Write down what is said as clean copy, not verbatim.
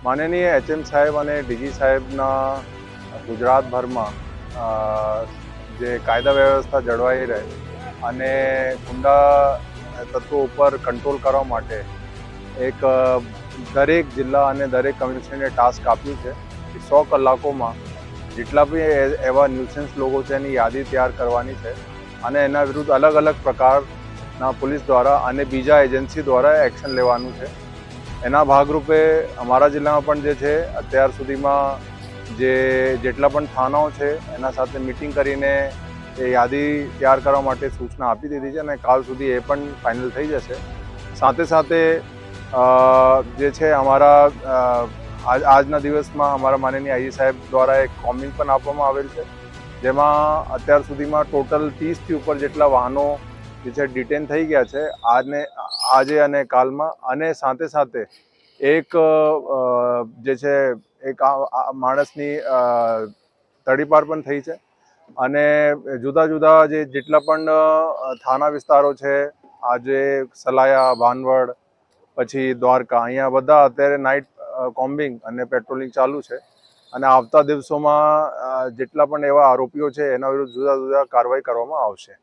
માનનીય એચએમ સાહેબ અને ડીજી સાહેબના ગુજરાતભરમાં જે કાયદા વ્યવસ્થા જળવાઈ રહે અને ગુંડા તત્વો ઉપર કંટ્રોલ કરવા માટે એક દરેક જિલ્લા અને દરેક કમિશનરે ટાસ્ક આપ્યું છે કે 100 કલાકોમાં જેટલા બી એવા ન્યુસન્સ લોકો છે એની યાદી તૈયાર કરવાની છે અને એના વિરુદ્ધ અલગ અલગ પ્રકારના પોલીસ દ્વારા અને બીજા એજન્સી દ્વારા એક્શન લેવાનું છે। એના ભાગરૂપે અમારા જિલ્લામાં પણ જે છે અત્યાર સુધીમાં જેટલા પણ થાનાઓ છે એના સાથે મિટિંગ કરીને એ યાદી તૈયાર કરવા માટે સૂચના આપી દીધી છે અને કાલ સુધી એ પણ ફાઇનલ થઈ જશે। સાથે સાથે જે છે અમારા આજના દિવસમાં અમારા માનનીય આઈજી સાહેબ દ્વારા એક કોમિંગ પણ આપવામાં આવેલ છે, જેમાં અત્યાર સુધીમાં ટોટલ 30થી ઉપર જેટલા વાહનો જે છે ડિટેન થઈ ગયા છે આજે અને કાલમાં। અને સાથે સાથે એક જે છે એક માણસની તડીપાર પણ થઈ છે અને જુદા જુદા જેટલા પણ થાના વિસ્તારો છે, આજે સલાયા, ભાનવડ, પછી દ્વારકા, અહીંયા બધા અત્યારે નાઇટ કોમ્બિંગ અને પેટ્રોલિંગ ચાલુ છે અને આવતા દિવસોમાં જેટલા પણ એવા આરોપીઓ છે એના વિરુદ્ધ જુદા જુદા કાર્યવાહી કરવામાં આવશે।